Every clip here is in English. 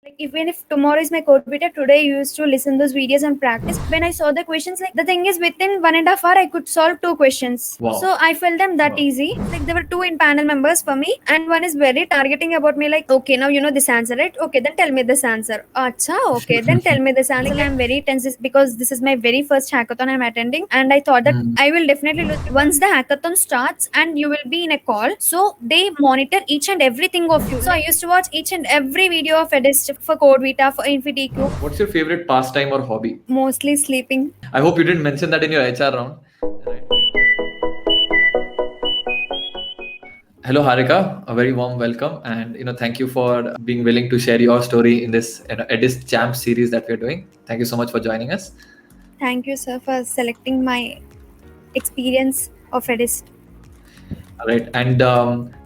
Like even if tomorrow is my code beta, today I used to listen those videos and practice. When I saw the questions, like the thing is within 1.5 hour I could solve two questions. Wow. So I felt them that Wow. easy. Like there were two in panel members for me, and one is very targeting about me. Like, okay, now you know this answer, right? Okay, then tell me this answer. Acha, okay, then tell me this answer. Like I'm very tense because this is my very first hackathon I'm attending, and I thought that I will definitely lose. Once the hackathon starts and you will be in a call, so they monitor each and everything of you. So I used to watch each and every video of Edist for Code Vita, for InfyTQ. What's your favorite pastime or hobby? Mostly sleeping. I hope you didn't mention that in your HR round. Right. Hello, Harika. A very warm welcome, and thank you for being willing to share your story in this Edis Champ series that we're doing. Thank you so much for joining us. Thank you, sir, for selecting my experience of Edist. All right, and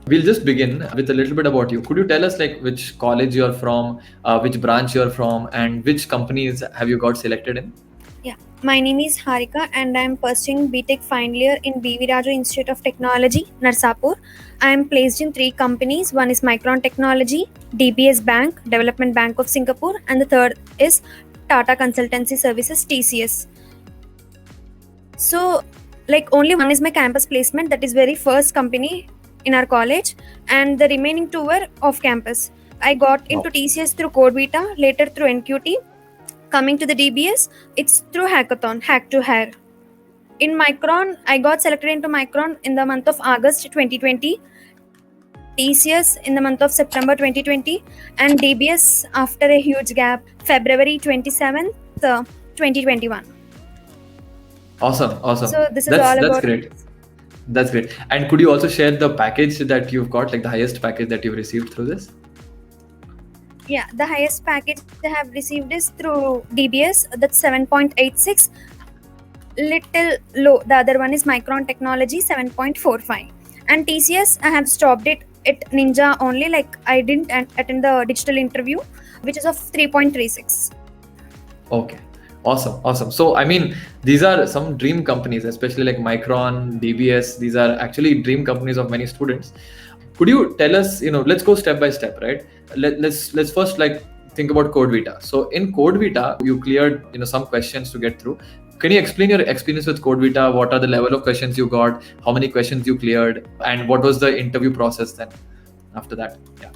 we'll just begin with a little bit about you. Could you tell us like which college you're from, which branch you're from, and which companies have you got selected in? Yeah, my name is Harika and I am pursuing BTech final year in BV Raju Institute of Technology, Narsapur. I am placed in three companies. One is Micron Technology, DBS Bank, Development Bank of Singapore, and the third is Tata Consultancy Services, TCS. So, like only one is my campus placement, that is very first company in our college, and the remaining two were off campus. I got into TCS through Code Vita, later through NQT. Coming to the DBS, it's through hackathon, Hack to Hire. In Micron, I got selected into Micron in the month of August 2020, TCS in the month of September 2020, and DBS after a huge gap, February 27th, 2021. Awesome. So this is that's all about great. That's great. And could you also share the package that you've got, like the highest package that you've received through this? Yeah, the highest package I have received is through DBS, that's 7.86. Little low. The other one is Micron Technology, 7.45. And TCS, I have stopped it at Ninja only. Like I didn't attend the digital interview, which is of 3.36. Okay. Awesome. So, I mean, these are some dream companies, especially like Micron, DBS. These are actually dream companies of many students. Could you tell us, let's go step by step, right? Let's first like think about Code Vita. So in Code Vita, you cleared, some questions to get through. Can you explain your experience with Code Vita? What are the level of questions you got? How many questions you cleared? And what was the interview process then after that? Yeah.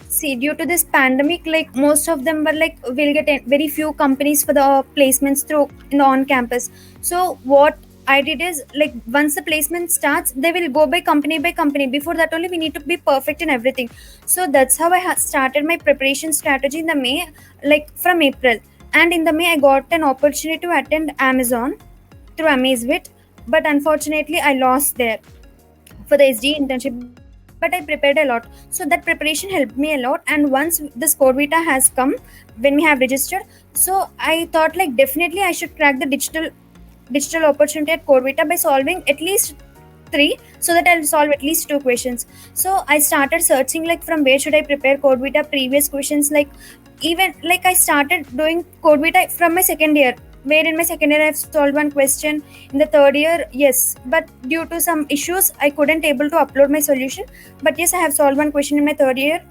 See, due to this pandemic, like most of them were like, we'll get very few companies for the placements through in the on campus. So what I did is, like, once the placement starts, they will go by company by company. Before that only we need to be perfect in everything. So that's how I started my preparation strategy in the May, like from April. And in the May I got an opportunity to attend Amazon through Amazwit, but unfortunately I lost there for the SD internship. But I prepared a lot, so that preparation helped me a lot. And once this Code Vita has come, when we have registered, so I thought like definitely I should crack the digital opportunity at Code Vita by solving at least 3, so that I'll solve at least 2 questions. So I started searching like from where should I prepare Code Vita previous questions. Like even like I started doing Code Vita from my second year, where in my second year I've solved one question. In the third year, yes, but due to some issues I couldn't able to upload my solution, but yes, I have solved one question in my third year.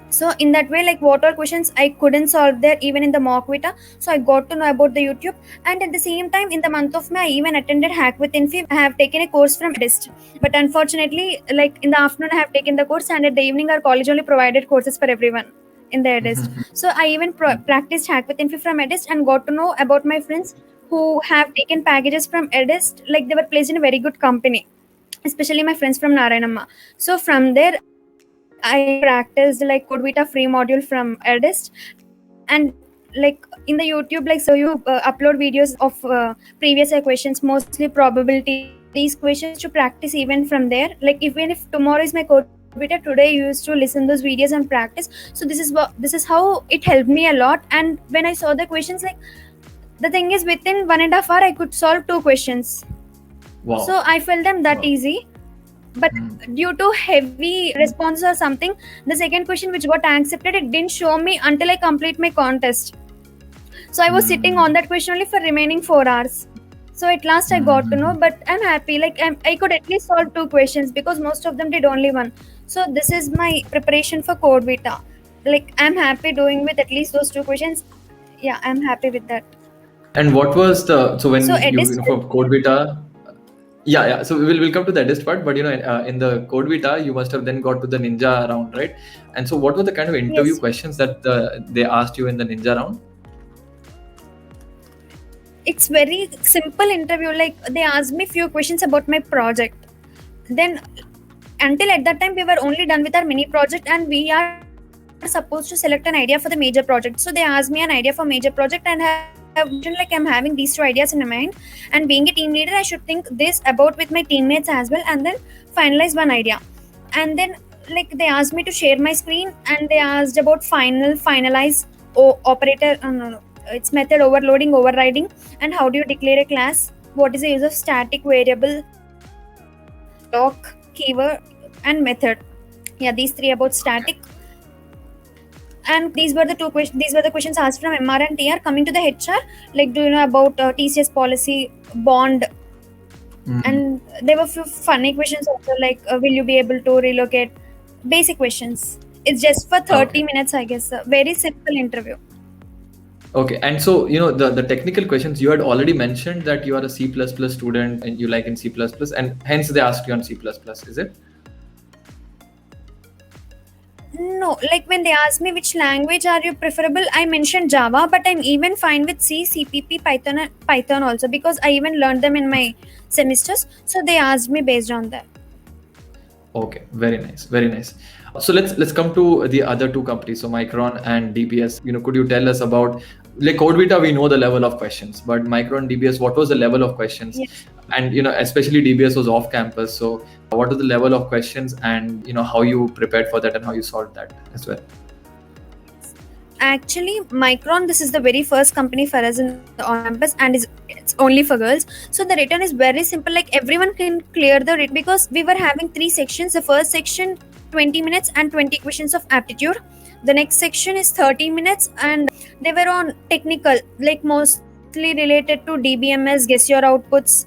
So in that way, like what all questions I couldn't solve there even in the mock Vita, so I got to know about the YouTube. And at the same time, in the month of May, I even attended Hack with Infy. I have taken a course from Edist, but unfortunately, like in the afternoon I have taken the course, and at the evening our college only provided courses for everyone in the Edist. So I even practiced Hack with Infy from Edist and got to know about my friends who have taken packages from Edist. Like they were placed in a very good company, especially my friends from Narayanamma. So from there I practiced like Code Vita free module from Edist. And like in the YouTube, like so you upload videos of previous year questions, mostly probability, these questions to practice even from there. Like even if tomorrow is my Code Vita, today I used to listen those videos and practice. So this is how it helped me a lot. And when I saw the questions, like the thing is within 1.5 hour I could solve 2 questions. Wow. So I felt them that easy. But due to heavy response or something, the second question which got accepted, it didn't show me until I complete my contest. So I was sitting on that question only for remaining 4 hours. So at last I got to know, but I'm happy. Like I could at least solve 2 questions because most of them did only one. So this is my preparation for Code Vita. like I'm happy doing with at least those two questions. Yeah, I'm happy with that. And what was the, so when So you know, Edis, from Code Vita, yeah. So we'll come to the Edist part, but in the Code Vita, you must have then got to the Ninja round, right? And so, what were the kind of interview yes, questions that they asked you in the Ninja round? it's very simple interview. Like they asked me few questions about my project. Then until at that time we were only done with our mini project and we are supposed to select an idea for the major project. So they asked me an idea for major project and have mentioned like I'm having these two ideas in my mind, and being a team leader I should think this about with my teammates as well and then finalize one idea. And then like they asked me to share my screen and they asked about finalize operator no, it's method overloading overriding, and how do you declare a class, what is the use of static variable, doc, keyword, and method. Yeah, these three about static. And these were the two questions. These were the questions asked from MR and TR. Coming to the HR, like, do you know about TCS policy, bond, and there were few funny questions also, like, will you be able to relocate? Basic questions. It's just for 30 minutes, I guess. Very simple interview. Okay, and so the technical questions, you had already mentioned that you are a C++ student and you like in C++, and hence they asked you on C++, is it? No, like when they asked me which language are you preferable, I mentioned Java, but I'm even fine with C, CPP, Python, and Python also because I even learned them in my semesters. So they asked me based on that. Okay, very nice, very nice. So let's come to the other two companies, so Micron and DBS. Could you tell us about, like, Code Vita? We know the level of questions, but Micron, DBS, what was the level of questions? Yeah. And especially DBS was off campus, so what was the level of questions, and how you prepared for that and how you solved that as well? Actually, Micron, this is the very first company for us in the on campus, and it's only for girls. So the written is very simple. Like everyone can clear the written because we were having three sections. The first section, 20 minutes and 20 questions of aptitude. The next section is 30 minutes, and they were on technical, like mostly related to DBMS, guess your outputs.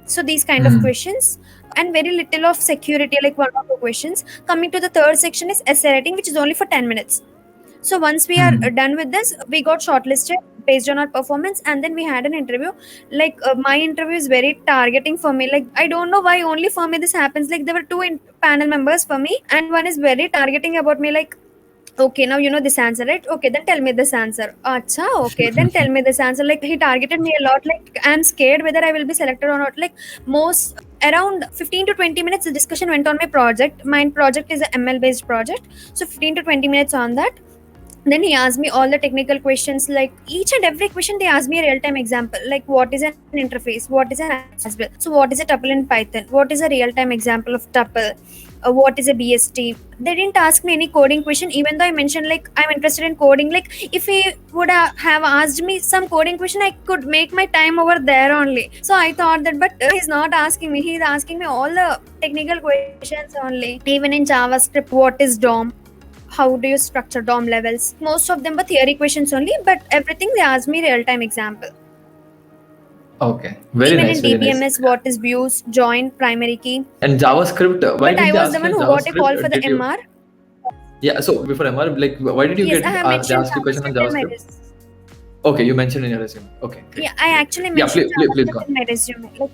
So these kind of questions, and very little of security, like one or two questions. Coming to the third section is essay writing, which is only for 10 minutes. So once we are done with this, we got shortlisted based on our performance, and then we had an interview. Like my interview is very targeting for me. Like I don't know why only for me this happens. Like there were two panel members for me, and one is very targeting about me. Like, okay, now you know this answer, right? Okay, then tell me this answer. Acha, okay, then tell me this answer. Like he targeted me a lot. Like I'm scared whether I will be selected or not. Like most around 15 to 20 minutes, the discussion went on my project. My project is a ML based project, so 15 to 20 minutes on that. Then he asked me all the technical questions, like each and every question they asked me a real-time example, like what is an interface, what is an Ansible, so what is a tuple in Python, what is a real-time example of tuple, what is a BST. They didn't ask me any coding question, even though I mentioned like I'm interested in coding. Like if he would have asked me some coding question, I could make my time over there only. So I thought that, but he's not asking me, he's asking me all the technical questions only. Even in JavaScript, what is DOM, how do you structure DOM levels? Most of them were theory questions only, but everything they asked me real-time example. Okay, very Even nice. in Very DBMS, nice. what is views, join, primary key. And JavaScript, why But did I they was ask the one you who got a call JavaScript? for the Did you? MR. Yeah, so before MR, like, why did you Yes, get I have they mentioned asked you question on JavaScript in my JavaScript? resume. Okay, you mentioned in your resume. Okay, great, Yeah, I great. actually Yeah, mentioned please go JavaScript on. in my resume. Like,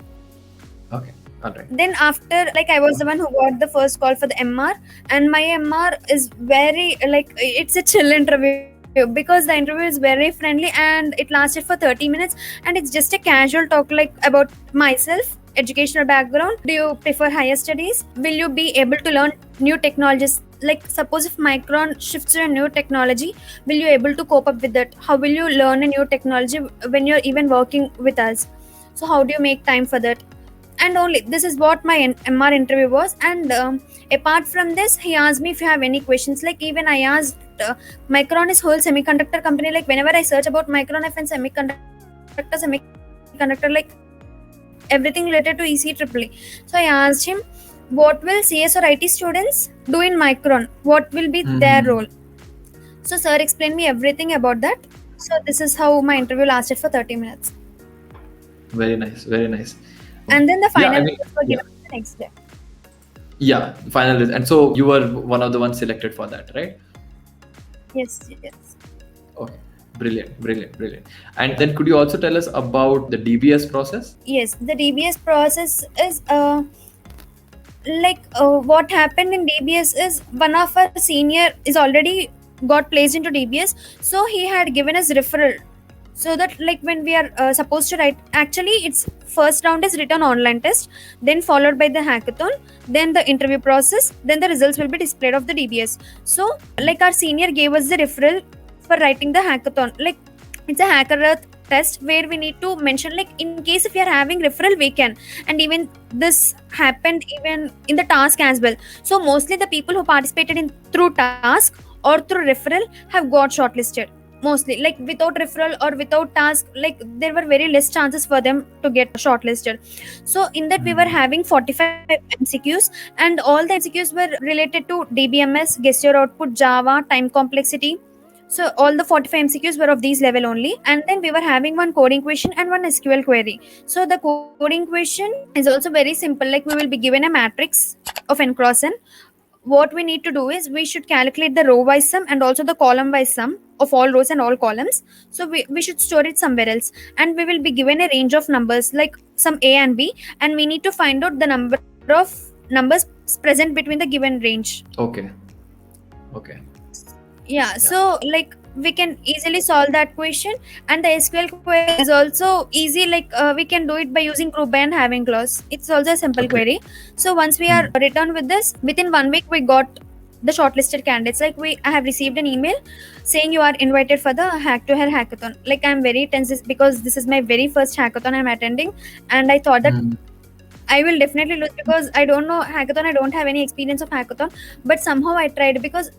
Okay, all right. then after, like I was the one who got the first call for the MR, and my MR is very like it's a chill interview because the interview is very friendly and it lasted for 30 minutes, and it's just a casual talk like about myself, educational background, do you prefer higher studies, will you be able to learn new technologies, like suppose if Micron shifts to a new technology, will you able to cope up with that, how will you learn a new technology when you're even working with us, so how do you make time for that. And only this is what my MR interview was. And apart from this, he asked me if you have any questions. Like even I asked, Micron is whole semiconductor company. Like whenever I search about Micron, I find semiconductor, like everything related to ECEEE. So I asked him, what will CS or IT students do in Micron? What will be their role? So sir explained me everything about that. So this is how my interview lasted for 30 minutes. Very nice, very nice. And then the final Yeah, I mean, results were given the next day. yeah, final. And so you were one of the ones selected for that, right? Yes. Okay, brilliant, brilliant, brilliant. And then could you also tell us about the DBS process? Yes, the DBS process is what happened in DBS is one of our senior is already got placed into DBS, so he had given us referral. So that like when we are supposed to write, actually it's first round is written online test, then followed by the hackathon, then the interview process, then the results will be displayed of the DBS. So like our senior gave us the referral for writing the hackathon. Like it's a hacker earth test where we need to mention, like in case if we are having referral we can. And even this happened even in the task as well. So mostly the people who participated in through task or through referral have got shortlisted. Mostly like without referral or without task, like there were very less chances for them to get shortlisted. So in that we were having 45 MCQs, and all the MCQs were related to DBMS, guess your output, Java, time complexity. So all the 45 MCQs were of these level only, and then we were having one coding question and one SQL query. So the coding question is also very simple. Like we will be given a matrix of n cross n. What we need to do is we should calculate the row wise sum and also the column wise sum of all rows and all columns. So we should store it somewhere else, and we will be given a range of numbers like some A and B, and we need to find out the number of numbers present between the given range. Okay, okay. Yeah, so like we can easily solve that question. And the SQL query is also easy, like we can do it by using group by and having clause. It's also a simple Okay. query. So once we are written with this, within 1 week we got the shortlisted candidates. Like I have received an email saying you are invited for the hack to hair hackathon. Like I'm very tense because this is my very first hackathon I'm attending, and I thought that I will definitely lose because I don't know hackathon. I don't have any experience of hackathon, but somehow I tried because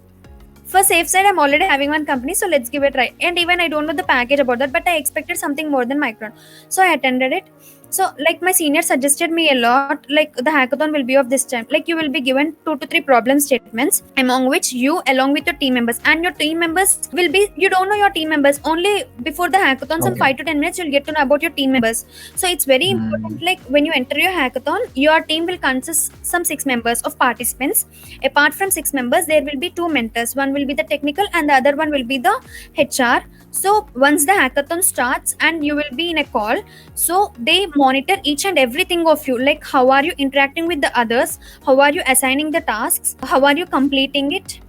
for safe side I'm already having one company, so let's give it a try. And even I don't know the package about that, but I expected something more than Micron, so I attended it. So like my senior suggested me a lot, like the hackathon will be of this time, like you will be given 2 to 3 problem statements, among which you along with your team members, and your team members will be, you don't know your team members only before the hackathon. Some Okay. 5 to 10 minutes you'll get to know about your team members. So it's very important, like when you enter your hackathon, your team will consist some 6 members of participants. Apart from 6 members, there will be 2 mentors. One will be the technical and the other one will be the HR. So once the hackathon starts and you will be in a call, so they monitor each and everything of you, like how are you interacting with the others, how are you assigning the tasks, how are you completing it,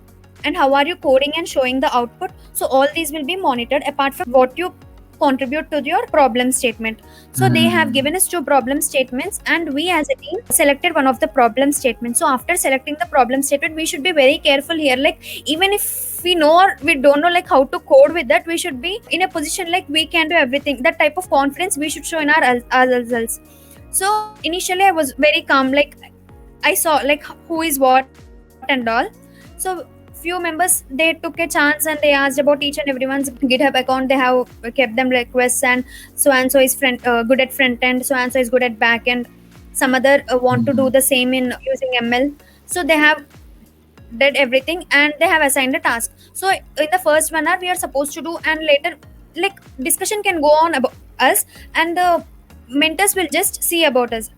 and how are you coding and showing the output. So all these will be monitored apart from what you contribute to your problem statement. So they have given us 2 problem statements, and we as a team selected one of the problem statements. So after selecting the problem statement, we should be very careful here. Like even if we know or we don't know like how to code with that, we should be in a position like we can do everything. That type of confidence we should show in our results. So initially I was very calm, like I saw like who is what and all. So few members they took a chance and they asked about each and everyone's GitHub account. They have kept them requests, and so is good at front end, so is good at back end. Some other want to do the same in using ML. So they have did everything and they have assigned a task. So in the first 1 hour we are supposed to do, and later like discussion can go on about us, and the mentors will just see about us.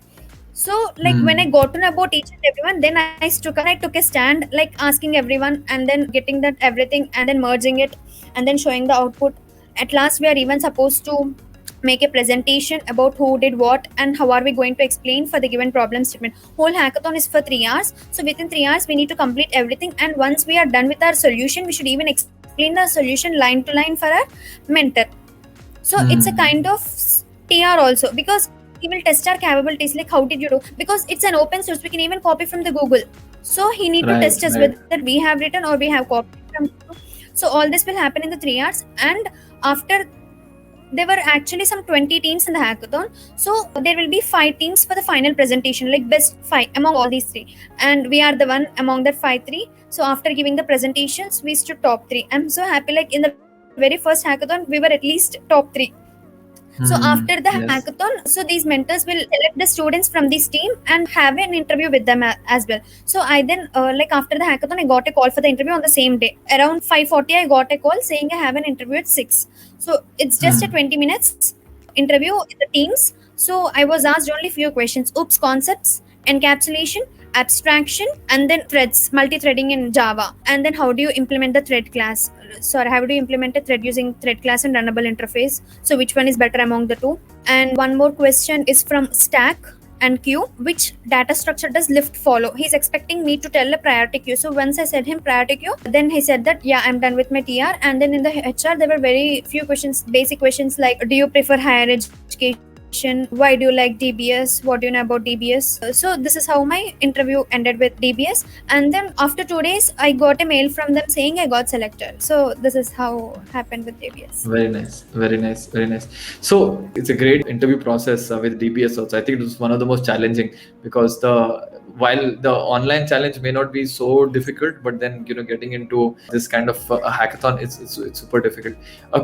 So like when I got to know about each and everyone, then I took a stand, like asking everyone and then getting that everything and then merging it and then showing the output. At last we are even supposed to make a presentation about who did what and how are we going to explain for the given problem statement. Whole hackathon is for 3 hours, so within 3 hours we need to complete everything, and once we are done with our solution, we should even explain the solution line to line for our mentor. So it's a kind of TR also, because he will test our capabilities, like how did you do, because it's an open source, we can even copy from the Google. So he need to test us whether we have written or we have copied from Google. So all this will happen in the 3 hours, and after there were actually some 20 teams in the hackathon, so there will be 5 teams for the final presentation, like best 5 among all these 3, and we are the one among that 5-3. So after giving the presentations, we stood top 3. I'm so happy, like in the very first hackathon we were at least top 3. So after the hackathon, so these mentors will select the students from this team and have an interview with them as well. So I then like after the hackathon, I got a call for the interview on the same day. Around 5:40, I got a call saying I have an interview at 6. So it's just a 20 minutes interview in the teams. So I was asked only few questions: OOPS concepts, encapsulation, abstraction, and then threads, multi-threading in Java, and then how do you implement the thread class? Sorry, how do you implement a thread using thread class and runnable interface? So which one is better among the two? And one more question is from Stack and queue, which data structure does Lyft follow? He's expecting me to tell a priority queue. So once I said him priority queue, then he said that yeah, I'm done with my TR. And then in the HR, there were very few questions, basic questions like, do you prefer higher education? Why do you like DBS? What do you know about DBS? So this is how my interview ended with DBS. And then after 2 days, I got a mail from them saying I got selected. So this is how happened with DBS. Very nice, very nice, very nice. So it's a great interview process with DBS also. I think it was one of the most challenging, because while the online challenge may not be so difficult, but then getting into this kind of a hackathon, it's super difficult.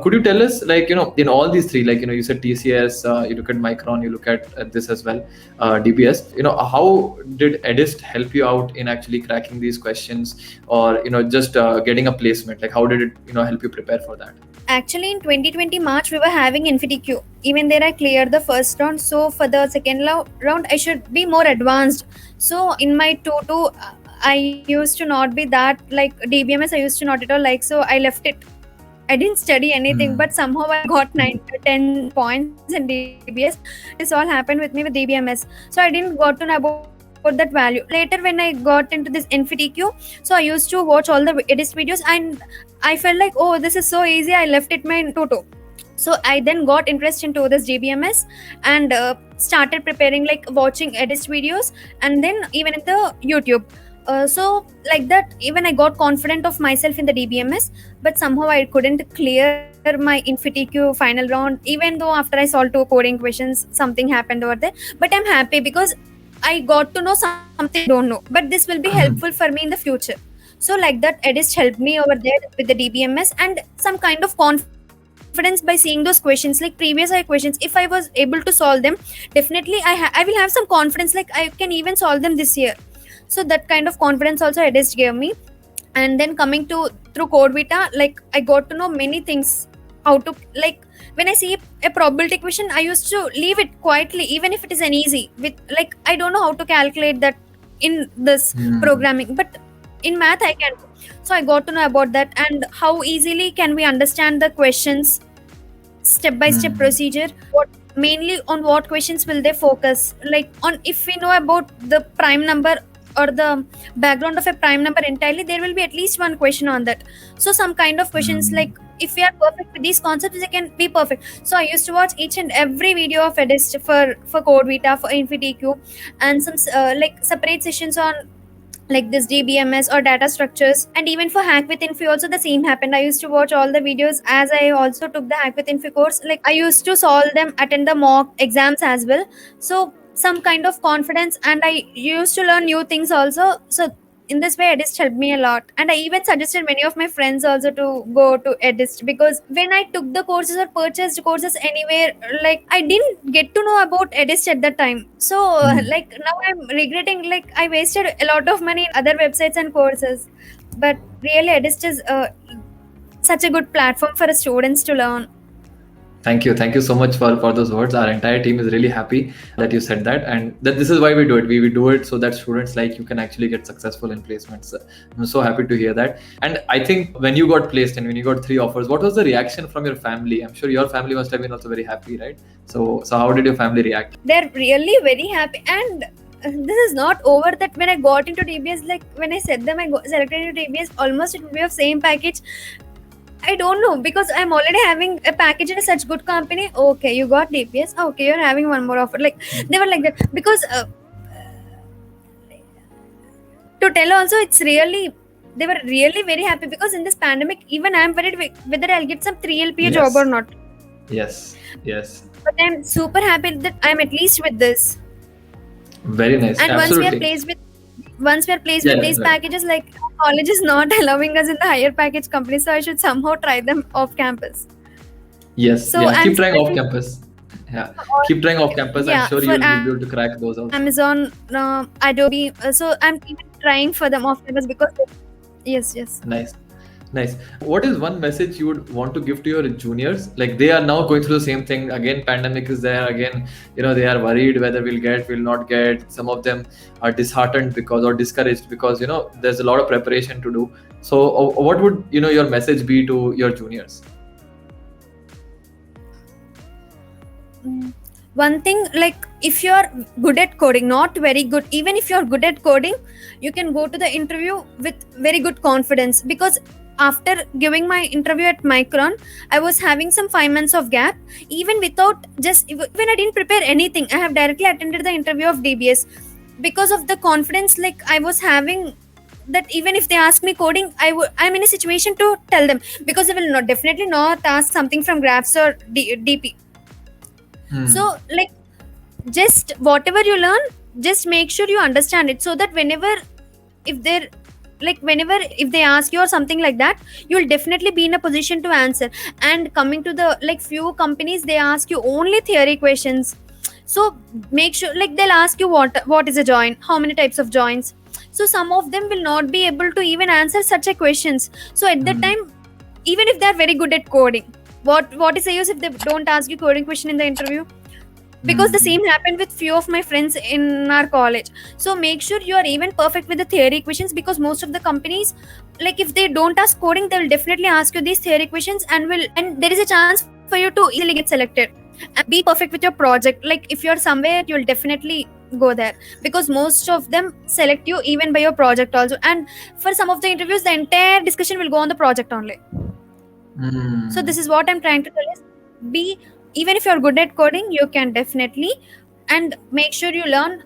Could you tell us, like, in all these three, like, you said TCS, you look at Micron, you look at this as well, DBS, how did Edist help you out in actually cracking these questions, or just getting a placement? Like, how did it help you prepare for that? Actually, in 2020 March, we were having InfiniQ. Even there, I cleared the first round. So for the second round, I should be more advanced. So in my 2-2, I used to not be that like DBMS. I used to not at all like. So I left it. I didn't study anything, but somehow I got 9 to 10 points in DBS. This all happened with me with DBMS. So I didn't got to know about that value. Later, when I got into this InfiniQ, so I used to watch all the Edist videos, and I felt like, oh, this is so easy. I left it my Toto. So I then got interest into this DBMS and started preparing, like watching Edist videos, and then even in the YouTube. So like that, even I got confident of myself in the DBMS, but somehow I couldn't clear my InfiniQ final round. Even though after I solved 2 coding questions, something happened over there. But I'm happy because I got to know something I don't know. But this will be helpful for me in the future. So like that, Edist helped me over there with the DBMS and some kind of confidence by seeing those questions, like previous questions. If I was able to solve them, definitely I will have some confidence, like I can even solve them this year. So that kind of confidence also Edist gave me. And then coming to through CodeVita, like I got to know many things, how to, like when I see a probability question, I used to leave it quietly, even if it is an easy with, like I don't know how to calculate that in this programming, but in math I can. So I got to know about that, and how easily can we understand the questions, step by step procedure, what mainly on what questions will they focus, like on, if we know about the prime number or the background of a prime number entirely, there will be at least one question on that. So some kind of questions, like if we are perfect with these concepts, they can be perfect. So I used to watch each and every video of Edist for CodeVita, for InfiniQ, and some like separate sessions on like this DBMS or data structures. And even for Hack with Info also the same happened. I used to watch all the videos, as I also took the Hack with Info course. Like I used to solve them, attend the mock exams as well. So some kind of confidence, and I used to learn new things also. So in this way, Edist helped me a lot, and I even suggested many of my friends also to go to Edist, because when I took the courses or purchased courses anywhere, like I didn't get to know about Edist at that time. So like now I'm regretting, like I wasted a lot of money in other websites and courses. But really, Edist is such a good platform for students to learn. Thank you so much for those words. Our entire team is really happy that you said that, and that this is why we do it. We do it so that students like you can actually get successful in placements. I'm so happy to hear that. And I think when you got placed and when you got 3 offers, what was the reaction from your family? I'm sure your family must have been also very happy, right? So how did your family react? They're really very happy, and this is not over. That when I got into DBS, like when I said them I got selected into DBS, almost it will be of same package. I don't know, because I'm already having a package in such good company. Okay, you got DPS. Okay, you're having one more offer. Like they were like that, because to tell also, it's really, they were really very happy, because in this pandemic, even I'm worried whether I'll get some 3LPA job or not. Yes. But I'm super happy that I'm at least with this. Very nice. And absolutely. once we are placed with these packages, like college is not allowing us in the higher package companies, so I should somehow try them off campus. Yes. So keep trying off campus. Yeah, keep trying off campus. I'm sure you'll be able to crack those out. Amazon, Adobe. So I'm even trying for them off campus, because yes. Nice. Nice. What is one message you would want to give to your juniors? Like they are now going through the same thing again. Pandemic is there again. They are worried whether we'll not get. Some of them are disheartened because or discouraged because there's a lot of preparation to do. So, what would your message be to your juniors? One thing, like if you're good at coding, not very good, even if you're good at coding, you can go to the interview with very good confidence, because after giving my interview at Micron, I was having some 5 months of gap. Even without just even I didn't prepare anything, I have directly attended the interview of DBS because of the confidence like I was having, that even if they ask me coding, I'm in a situation to tell them, because they will not definitely not ask something from graphs or DP. So like just whatever you learn, just make sure you understand it, so that whenever if they ask you or something like that, you'll definitely be in a position to answer. And coming to the like few companies, they ask you only theory questions. So make sure, like they'll ask you what is a join, how many types of joins. So some of them will not be able to even answer such a questions. So at that time, even if they're very good at coding, what is the use if they don't ask you coding question in the interview? Because the same happened with few of my friends in our college. So make sure you are even perfect with the theory questions, because most of the companies, like if they don't ask coding, they will definitely ask you these theory questions, and there is a chance for you to easily get selected. And be perfect with your project. Like if you're somewhere, you'll definitely go there, because most of them select you even by your project also. And for some of the interviews, the entire discussion will go on the project only. So this is what I'm trying to tell is, be, even if you're good at coding, you can definitely, and make sure you learn,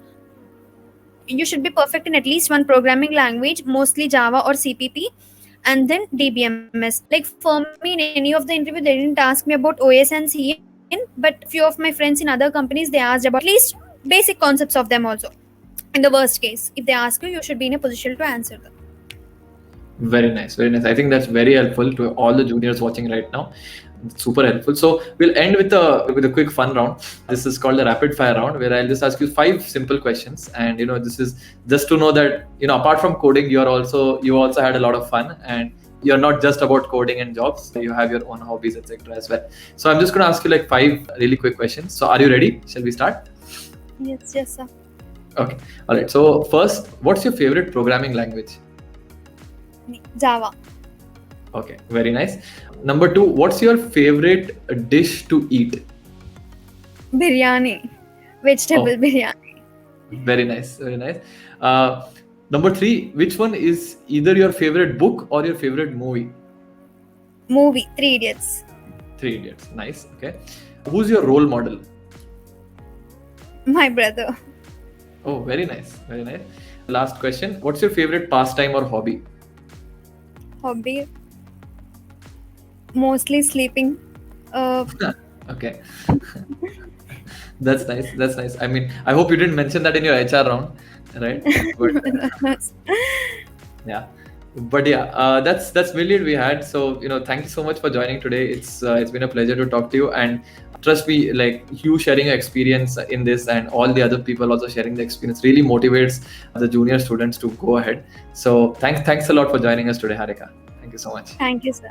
you should be perfect in at least one programming language, mostly Java or CPP, and then DBMS. Like for me, in any of the interview, they didn't ask me about OS and CN, but few of my friends in other companies, they asked about at least basic concepts of them also. In the worst case, if they ask you, you should be in a position to answer them. Very nice, very nice. I think that's very helpful to all the juniors watching right now. Super helpful. So we'll end with a quick fun round. This is called the rapid fire round, where I'll just ask you 5 simple questions, and this is just to know that apart from coding, you also had a lot of fun, and you're not just about coding and jobs. You have your own hobbies, etc. as well. So I'm just going to ask you like 5 really quick questions. So are you ready? Shall we start? Yes, sir. Okay. All right. So first, what's your favorite programming language? Java. Okay, very nice. Number 2, what's your favorite dish to eat? Biryani. Vegetable biryani. Very nice, very nice. Number 3, which one is either your favorite book or your favorite movie? Movie, 3 Idiots. 3 Idiots, nice. Okay. Who's your role model? My brother. Oh, very nice, very nice. Last question, what's your favorite pastime or hobby? Hobby, mostly sleeping. Okay. That's nice. That's nice. I mean, I hope you didn't mention that in your HR round, right? But, yeah. But yeah, that's really it we had. So thank you so much for joining today. It's been a pleasure to talk to you, and trust me, like you sharing your experience in this and all the other people also sharing the experience really motivates the junior students to go ahead. So thanks a lot for joining us today, Harika. Thank you so much. Thank you, sir.